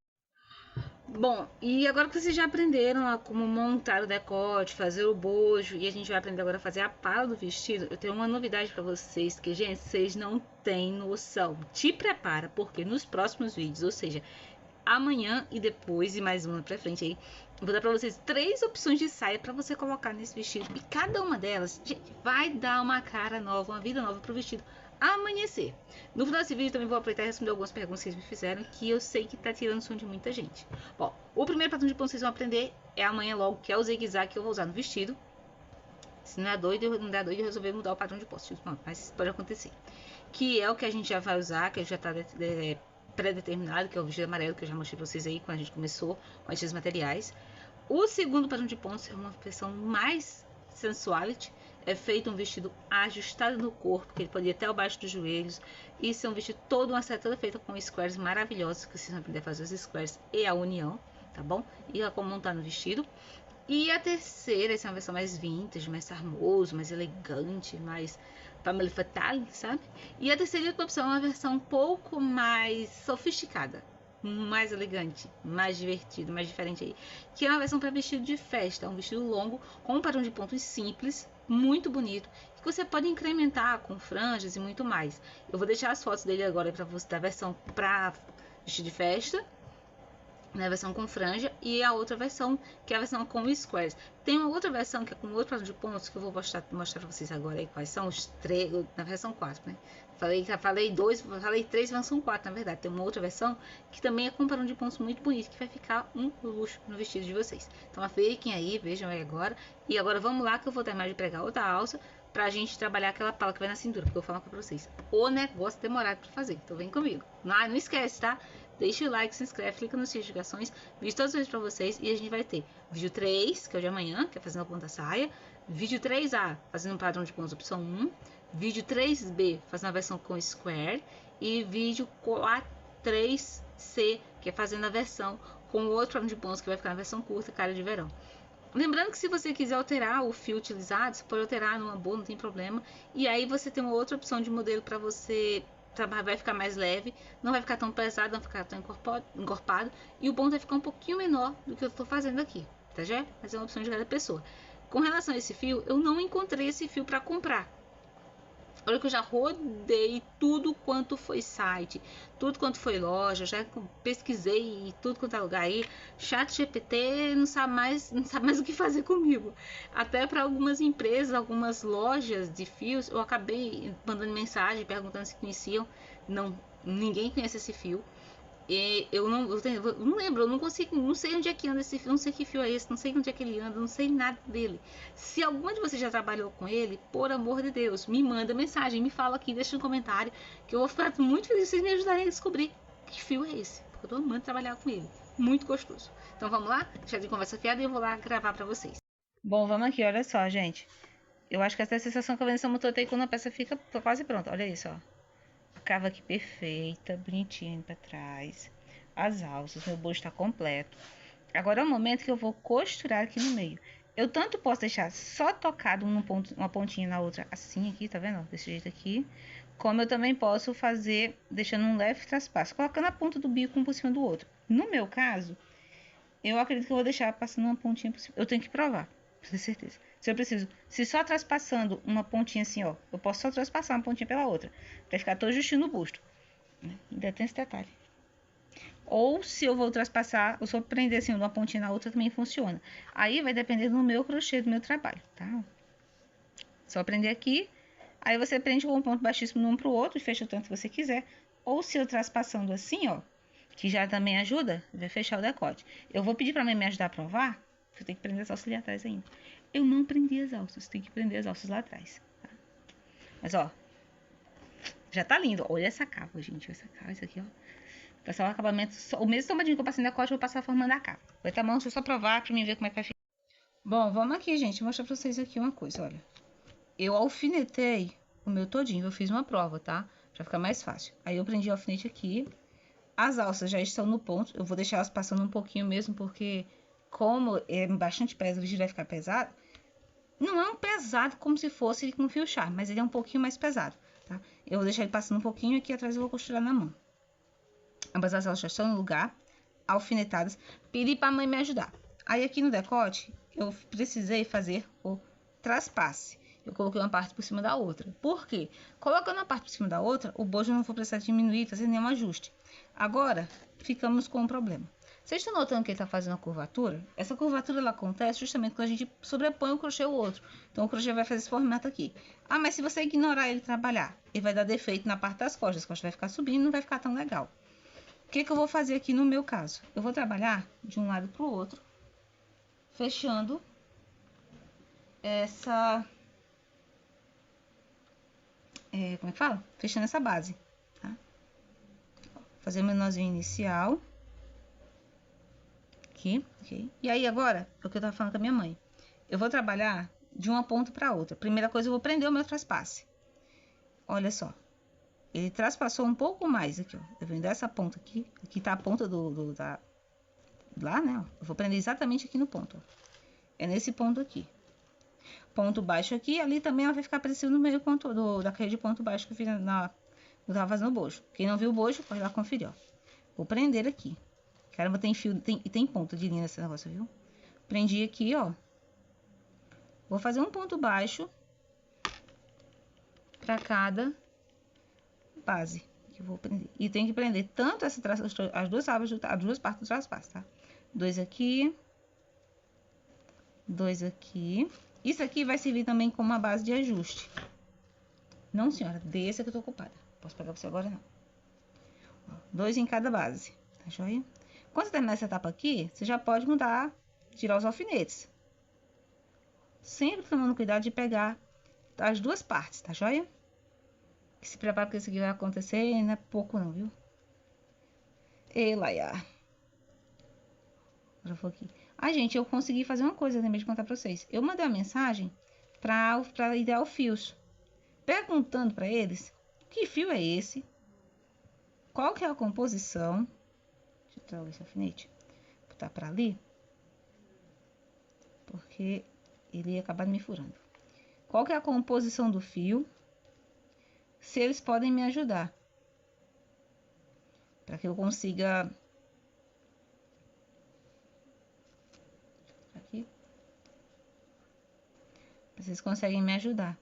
Bom, e agora que vocês já aprenderam a como montar o decote, fazer o bojo, e a gente vai aprender agora a fazer a pala do vestido, eu tenho uma novidade pra vocês, que, gente, vocês não têm noção. Te prepara, porque nos próximos vídeos, ou seja, amanhã e depois, e mais uma pra frente aí, eu vou dar pra vocês 3 opções de saia pra você colocar nesse vestido. E cada uma delas, gente, vai dar uma cara nova, uma vida nova pro vestido amanhecer. No final desse vídeo também vou aproveitar e responder algumas perguntas que vocês me fizeram, que eu sei que tá tirando o som de muita gente. Bom, o primeiro padrão de ponto que vocês vão aprender é amanhã logo, que é o zigue-zague que eu vou usar no vestido. Se não é doido, não dá doido, eu resolver mudar o padrão de ponto, mas pode acontecer. Que é o que a gente já vai usar, que já tá pré-determinado, que é o vestido amarelo, que eu já mostrei pra vocês aí quando a gente começou com esses materiais. O segundo padrão de pontos é uma versão mais sensuality, é feito um vestido ajustado no corpo, que ele pode ir até abaixo dos joelhos. Isso é um vestido todo, uma saia toda feita com squares maravilhosos, que vocês vão aprender a fazer os squares e a união, tá bom? E a como montar no vestido. E a terceira, essa é uma versão mais vintage, mais charmoso, mais elegante, mais family fatale, sabe? E a terceira opção é uma versão um pouco mais sofisticada, mais elegante, mais divertido, mais diferente aí, que é uma versão para vestido de festa, um vestido longo com um padrão de pontos simples, muito bonito, que você pode incrementar com franjas e muito mais. Eu vou deixar as fotos dele agora para você da versão para vestido de festa né, a versão com franja, e a outra versão, que é a versão com squares. Tem uma outra versão que é com outro padrão de pontos, que eu vou mostrar para vocês agora aí quais são os três, na versão 4, né? Falei 3, versão 4, na verdade. Tem uma outra versão que também é com padrão de pontos muito bonito, que vai ficar um luxo no vestido de vocês. Então fiquem aí, vejam aí agora. E agora vamos lá que eu vou terminar de pregar outra alça pra gente trabalhar aquela pala que vai na cintura, porque eu vou falar pra vocês. O negócio demorado pra fazer, então vem comigo. Não esquece, tá? Deixa o like, se inscreve, clica nas notificações, vídeo todos os vídeos pra vocês, e a gente vai ter vídeo 3, que é o de amanhã, que é fazendo a ponta saia, vídeo 3A, fazendo um padrão de pontos opção 1, vídeo 3B, fazendo a versão com square, e vídeo 3C, que é fazendo a versão com o outro padrão de pontos, que vai ficar na versão curta, cara de verão. Lembrando que se você quiser alterar o fio utilizado, você pode alterar numa boa, não tem problema. E aí você tem uma outra opção de modelo para você trabalhar, vai ficar mais leve, não vai ficar tão pesado, não vai ficar tão encorpado. E o ponto vai ficar um pouquinho menor do que eu estou fazendo aqui, tá já? Mas é uma opção de cada pessoa. Com relação a esse fio, eu não encontrei esse fio para comprar. Olha que eu já rodei tudo quanto foi site, tudo quanto foi loja, já pesquisei tudo quanto é lugar aí. Chat GPT não sabe mais o que fazer comigo. Até para algumas empresas, algumas lojas de fios, eu acabei mandando mensagem perguntando se conheciam. Não, ninguém conhece esse fio. E eu não lembro, eu não consigo, não sei onde é que anda esse fio, não sei que fio é esse, não sei onde é que ele anda, não sei nada dele. Se alguma de vocês já trabalhou com ele, por amor de Deus, me manda mensagem, me fala aqui, deixa um comentário, que eu vou ficar muito feliz se vocês me ajudarem a descobrir que fio é esse, porque eu tô amando trabalhar com ele, muito gostoso. Então vamos lá, deixa de conversa fiada e eu vou lá gravar pra vocês. Bom, vamos aqui, olha só, gente. Eu acho que essa é a sensação que a Vanessa Motor tem quando a peça fica quase pronta, olha isso, ó. A cava aqui perfeita, bonitinha para trás. As alças, meu bolso está completo. Agora é o momento que eu vou costurar aqui no meio. Eu tanto posso deixar só tocado num ponto, uma pontinha na outra, assim aqui, tá vendo? Desse jeito aqui. Como eu também posso fazer deixando um leve traspasso, colocando a ponta do bico um por cima do outro. No meu caso, eu acredito que eu vou deixar passando uma pontinha por cima. Eu tenho que provar, pra ter certeza. Se eu preciso, se só traspassando uma pontinha assim, ó, eu posso só traspassar uma pontinha pela outra, pra ficar todo justinho no busto. Ainda tem esse detalhe. Ou se eu vou traspassar, eu só prender assim uma pontinha na outra também funciona. Aí vai depender do meu crochê, do meu trabalho, tá? Só prender aqui, aí você prende com um ponto baixíssimo num pro outro e fecha o tanto que você quiser. Ou se eu traspassando assim, ó, que já também ajuda, vai fechar o decote. Eu vou pedir pra mãe me ajudar a provar, que eu tenho que prender as alças ali atrás ainda. Eu não prendi as alças, tem que prender as alças lá atrás, tá? Mas, ó, já tá lindo. Olha essa capa, gente, essa capa, isso aqui, ó. Passar o acabamento, o mesmo tomadinho que eu passei no decote, eu vou passar formando a capa. Vai tá bom, deixa eu só provar pra mim ver como é que vai ficar. Bom, vamos aqui, gente, mostrar pra vocês aqui uma coisa, olha. Eu alfinetei o meu todinho, eu fiz uma prova, tá? Pra ficar mais fácil. Aí eu prendi o alfinete aqui. As alças já estão no ponto, eu vou deixar elas passando um pouquinho mesmo, porque como é bastante peso, o vestido vai ficar pesado. Não é um pesado como se fosse com fio charme, mas ele é um pouquinho mais pesado, tá? Eu vou deixar ele passando um pouquinho, aqui atrás eu vou costurar na mão. Ambas as alças já estão no lugar, alfinetadas. Pedi pra mãe me ajudar. Aí aqui no decote, eu precisei fazer o traspasse. Eu coloquei uma parte por cima da outra. Por quê? Colocando uma parte por cima da outra, o bojo não vou precisar diminuir, fazer nenhum ajuste. Agora, ficamos com um problema. Vocês estão notando que ele está fazendo a curvatura? Essa curvatura ela acontece justamente quando a gente sobrepõe um crochê ao outro. Então, o crochê vai fazer esse formato aqui. Ah, mas se você ignorar ele trabalhar, ele vai dar defeito na parte das costas. As costas vai ficar subindo e não vai ficar tão legal. O que eu vou fazer aqui no meu caso? Eu vou trabalhar de um lado para o outro, fechando essa... como é que fala? Fechando essa base, tá? Fazer o meu nozinho inicial. Aqui, ok? E aí agora, é o que eu tava falando com a minha mãe. Eu vou trabalhar de uma ponta para outra. Primeira coisa, eu vou prender o meu traspasse. Olha só. Ele traspassou um pouco mais aqui, ó. Tá vendo essa ponta aqui? Aqui tá a ponta lá, né? Ó. Eu vou prender exatamente aqui no ponto, ó. É nesse ponto aqui. Ponto baixo aqui, ali também ela vai ficar aparecendo no meio ponto daquele de ponto baixo que eu fiz eu tava fazendo o bojo. Quem não viu o bojo, pode lá conferir, ó. Vou prender aqui. Caramba, tem fio, tem ponta de linha nesse negócio, viu? Prendi aqui, ó. Vou fazer um ponto baixo pra cada base. que eu vou prender. E tem que prender tanto essa as duas abas, as duas partes do traspasso, tá? 2 aqui. 2 aqui. Isso aqui vai servir também como uma base de ajuste. Não, senhora, desse que eu tô ocupada. Posso pegar você agora, não. 2 em cada base, tá joia? Quando você terminar essa etapa aqui, você já pode mudar, tirar os alfinetes. Sempre tomando cuidado de pegar as duas partes, tá joia? Que se prepara porque isso aqui vai acontecer e não é pouco não, viu? Ei, Laia. Agora eu vou aqui. Ai, gente, eu consegui fazer uma coisa, lembrei de contar pra vocês. Eu mandei uma mensagem pra Ideal Fios, perguntando pra eles que fio é esse, qual que é a composição. Deixa eu trazer esse alfinete, botar pra ali, porque ele ia acabar me furando. Qual que é a composição do fio, se eles podem me ajudar, para que eu consiga... Aqui. Vocês conseguem me ajudar.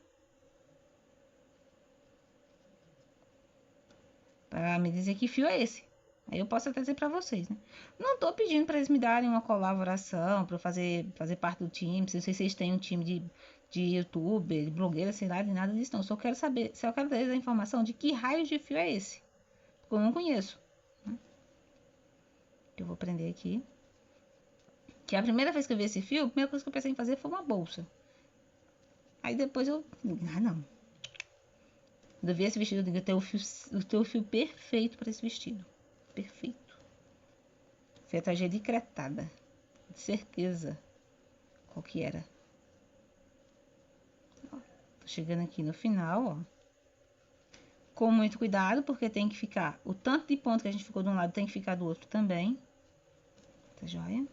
Para me dizer que fio é esse. Aí eu posso até dizer para vocês, né? Não tô pedindo para eles me darem uma colaboração, para fazer parte do time. Não sei se vocês têm um time de youtuber, de blogueira, sei lá, de nada disso não. Só quero saber, só quero ter a informação de que raio de fio é esse. Porque eu não conheço. Né? Eu vou prender aqui. Que a primeira vez que eu vi esse fio, a primeira coisa que eu pensei em fazer foi uma bolsa. Aí depois eu... Ah, não. Quando eu vi esse vestido, eu digo, eu tenho o fio perfeito para esse vestido. Perfeito. Foi a tragédia decretada. De certeza. Qual que era? Ó, tô chegando aqui no final, ó. Com muito cuidado, porque tem que ficar... O tanto de ponto que a gente ficou de um lado tem que ficar do outro também. Tá joia?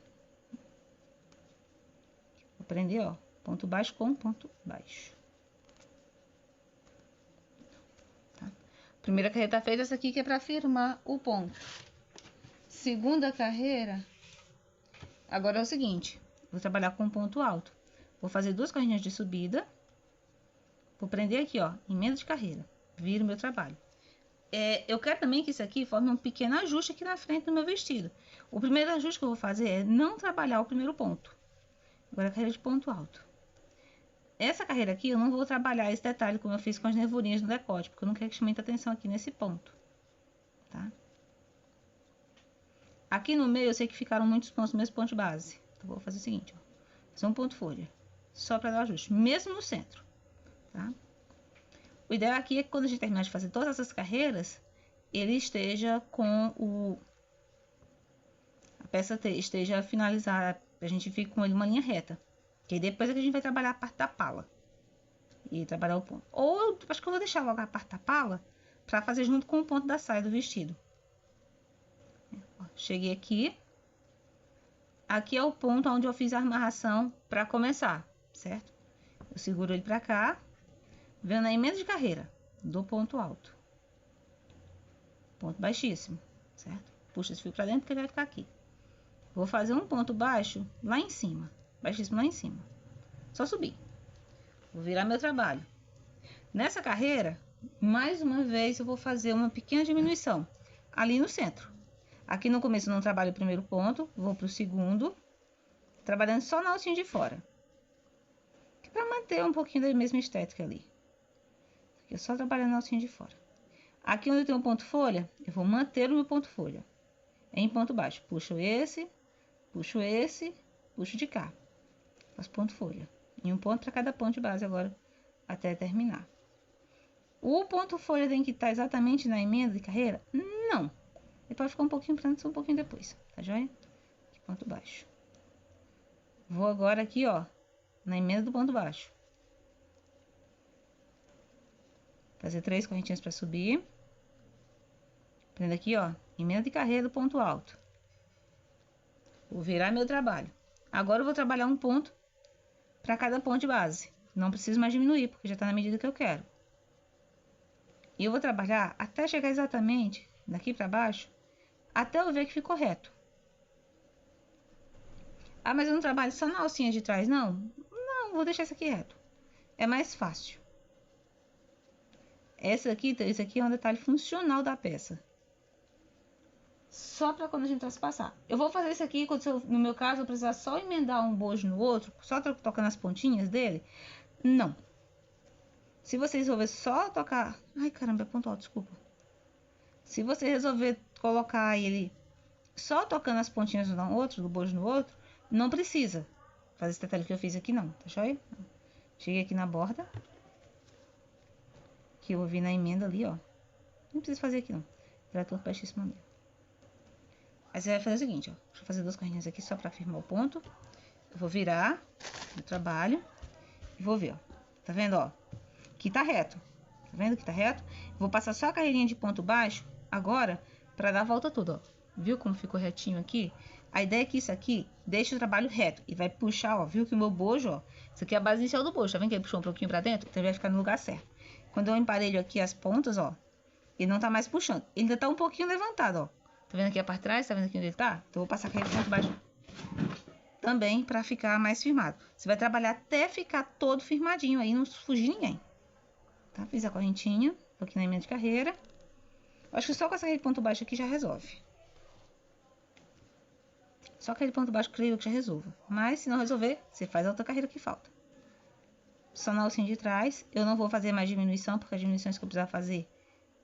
Vou prender, ó. Ponto baixo com ponto baixo. Tá? Primeira carreira tá feita, essa aqui que é pra firmar o ponto. Segunda carreira... Agora é o seguinte, vou trabalhar com um ponto alto. Vou fazer 2 correntinhas de subida. Vou prender aqui, ó, emenda de carreira. Viro o meu trabalho. Eu quero também que isso aqui forme um pequeno ajuste aqui na frente do meu vestido. O primeiro ajuste que eu vou fazer é não trabalhar o primeiro ponto. Agora a carreira de ponto alto. Essa carreira aqui eu não vou trabalhar esse detalhe como eu fiz com as nervurinhas no decote, porque eu não quero que chame muita atenção aqui nesse ponto. Tá? Aqui no meio eu sei que ficaram muitos pontos no mesmo ponto de base. Então vou fazer o seguinte, ó. Fazer um ponto folha. Só para dar o ajuste. Mesmo no centro. Tá? O ideal aqui é que quando a gente terminar de fazer todas essas carreiras, ele esteja com a peça esteja finalizada. A gente fica com ele uma linha reta. Que aí depois é que a gente vai trabalhar a parte da pala. E trabalhar o ponto. Ou acho que eu vou deixar logo a parte da pala para fazer junto com o ponto da saia do vestido. Cheguei aqui. Aqui é o ponto onde eu fiz a amarração para começar, certo? Eu seguro ele para cá, venho na emenda de carreira do ponto alto. Ponto baixíssimo, certo? Puxa esse fio para dentro que ele vai ficar aqui. Vou fazer um ponto baixo lá em cima, baixíssimo lá em cima. Só subir. Vou virar meu trabalho. Nessa carreira, mais uma vez eu vou fazer uma pequena diminuição ali no centro. Aqui no começo eu não trabalho o primeiro ponto, vou para o segundo, trabalhando só na alcinha de fora. Para manter um pouquinho da mesma estética ali. Aqui é só trabalhando na alcinha de fora. Aqui onde tem um ponto folha, eu vou manter o meu ponto folha. Em ponto baixo, puxo esse, puxo de cá. Faço ponto folha. E um ponto para cada ponto de base agora, até terminar. O ponto folha tem que estar exatamente na emenda de carreira? Não. Ele pode ficar um pouquinho para antes, um pouquinho depois, tá joia? Aqui, ponto baixo. Vou agora aqui, ó, na emenda do ponto baixo. Fazer 3 correntinhas para subir. Prendo aqui, ó, emenda de carreira do ponto alto. Vou virar meu trabalho. Agora eu vou trabalhar um ponto para cada ponto de base. Não preciso mais diminuir, porque já está na medida que eu quero. E eu vou trabalhar até chegar exatamente daqui para baixo, até eu ver que ficou reto. Ah, mas eu não trabalho só na alcinha de trás, não? Não, vou deixar isso aqui reto. É mais fácil. Esse aqui é um detalhe funcional da peça. Só para quando a gente traspassar. Eu vou fazer isso aqui, no meu caso, eu precisar só emendar um bojo no outro, só tocando as pontinhas dele. Não. Se você resolver só tocar... Ai, caramba, é ponto alto, desculpa. Se você resolver colocar ele só tocando as pontinhas no outro, do bojo no outro, não precisa fazer esse detalhe que eu fiz aqui, não. Tá joia? Cheguei aqui na borda. Que eu vou vir na emenda ali, ó. Não precisa fazer aqui, não. Trator baixíssimo mesmo. Aí você vai fazer o seguinte, ó. Deixa eu fazer 2 corrinhas aqui só pra firmar o ponto. Eu vou virar o trabalho e vou ver, ó. Tá vendo, ó? Aqui tá reto. Tá vendo que tá reto? Eu vou passar só a carreirinha de ponto baixo agora pra dar a volta toda, ó. Viu como ficou retinho aqui? A ideia é que isso aqui deixe o trabalho reto e vai puxar, ó. Viu que o meu bojo, ó. Isso aqui é a base inicial do bojo. Tá vendo que ele puxou um pouquinho pra dentro? Então ele vai ficar no lugar certo. Quando eu emparelho aqui as pontas, ó. Ele não tá mais puxando. Ele ainda tá um pouquinho levantado, ó. Tá vendo aqui a parte de trás? Tá vendo aqui onde ele tá? Então eu vou passar a carreira de ponto baixo também pra ficar mais firmado. Você vai trabalhar até ficar todo firmadinho aí, não fugir ninguém. Tá? Fiz a correntinha. Tô aqui na emenda de carreira. Acho que só com essa carreira de ponto baixo aqui já resolve. Só aquele ponto baixo, creio que já resolva. Mas, se não resolver, você faz a outra carreira que falta. Só na alcinha de trás. Eu não vou fazer mais diminuição, porque as diminuições que eu precisava fazer,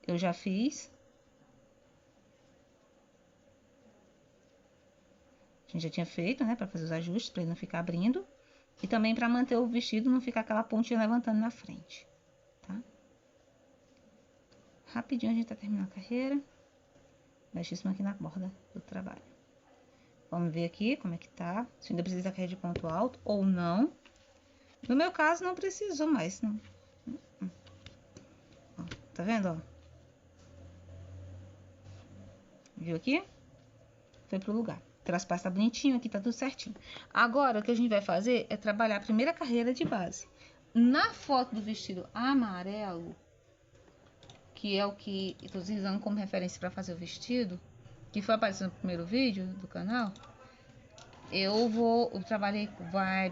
eu já fiz. A gente já tinha feito, né? Pra fazer os ajustes, pra ele não ficar abrindo. E também pra manter o vestido, não ficar aquela pontinha levantando na frente. Tá? Rapidinho a gente tá terminando a carreira. Baixíssimo aqui na borda do trabalho. Vamos ver aqui como é que tá. Se ainda precisa da carreira de ponto alto ou não. No meu caso, não precisou mais, não. Ó, tá vendo, ó? Viu aqui? Foi pro lugar. O traspasso tá bonitinho, aqui tá tudo certinho. Agora, o que a gente vai fazer é trabalhar a primeira carreira de base. Na foto do vestido amarelo, que é o que eu tô utilizando como referência para fazer o vestido, que foi aparecendo no primeiro vídeo do canal, eu trabalhei, a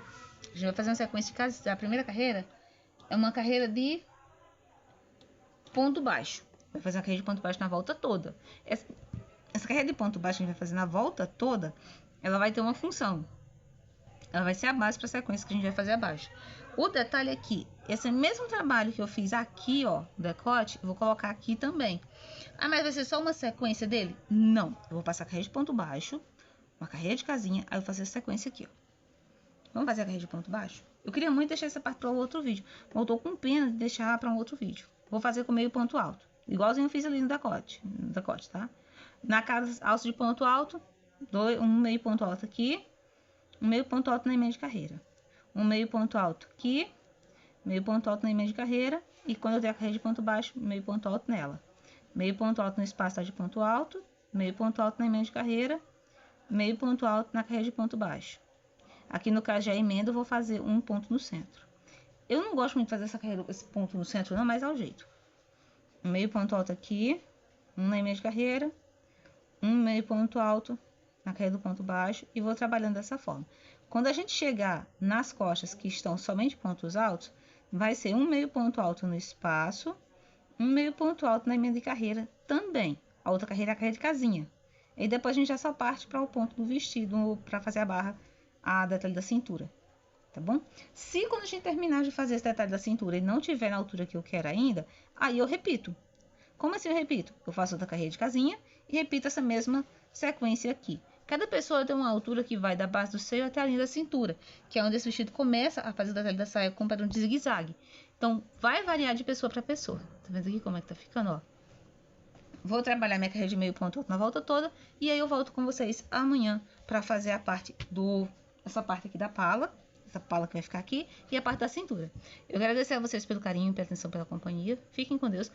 gente vai fazer uma sequência de casas. A primeira carreira é uma carreira de ponto baixo. Vai fazer a carreira de ponto baixo na volta toda. Essa carreira de ponto baixo que a gente vai fazer na volta toda, ela vai ter uma função. Ela vai ser a base para a sequência que a gente vai fazer abaixo. O detalhe é que esse mesmo trabalho que eu fiz aqui, ó, decote, eu vou colocar aqui também. Ah, mas vai ser só uma sequência dele? Não. Eu vou passar a carreira de ponto baixo, uma carreira de casinha, aí eu vou fazer a sequência aqui, ó. Vamos fazer a carreira de ponto baixo? Eu queria muito deixar essa parte para outro vídeo, mas eu tô com pena de deixar para um outro vídeo. Vou fazer com meio ponto alto, igualzinho eu fiz ali no decote, tá? Na alça de ponto alto, um meio ponto alto aqui, um meio ponto alto na emenda de carreira. Um meio ponto alto aqui, meio ponto alto na emenda de carreira, e quando eu der a carreira de ponto baixo, meio ponto alto nela. Meio ponto alto no espaço de ponto alto, meio ponto alto na emenda de carreira, meio ponto alto na carreira de ponto baixo. Aqui no caso já emenda, eu vou fazer um ponto no centro. Eu não gosto muito de fazer essa carreira, esse ponto no centro não, mas ao jeito. Um meio ponto alto aqui, um na emenda de carreira, um meio ponto alto na carreira do ponto baixo, e vou trabalhando dessa forma. Quando a gente chegar nas costas que estão somente pontos altos, vai ser um meio ponto alto no espaço, um meio ponto alto na emenda de carreira também. A outra carreira é a carreira de casinha. E depois a gente já só parte para o ponto do vestido, para fazer a barra, a detalhe da cintura. Tá bom? Se quando a gente terminar de fazer esse detalhe da cintura e não tiver na altura que eu quero ainda, aí eu repito. Como assim eu repito? Eu faço outra carreira de casinha e repito essa mesma sequência aqui. Cada pessoa tem uma altura que vai da base do seio até a linha da cintura, que é onde esse vestido começa a fazer o detalhe da saia com padrão de zigue-zague. Então, vai variar de pessoa para pessoa. Tá vendo aqui como é que tá ficando, ó? Vou trabalhar minha carreira de meio ponto alto na volta toda, e aí eu volto com vocês amanhã para fazer a parte essa parte aqui da pala, essa pala que vai ficar aqui, e a parte da cintura. Eu quero agradecer a vocês pelo carinho, pela atenção, pela companhia. Fiquem com Deus.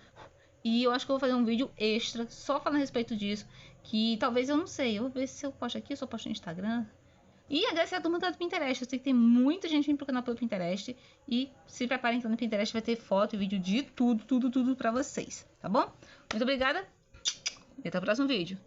E eu acho que eu vou fazer um vídeo extra só falando a respeito disso, que talvez eu não sei. Eu vou ver se eu posto aqui, se eu posto no Instagram. E agradecer a turma do Pinterest. Eu sei que tem muita gente me procurando pelo Pinterest. E se preparem que no Pinterest vai ter foto e vídeo de tudo pra vocês. Tá bom? Muito obrigada. E até o próximo vídeo.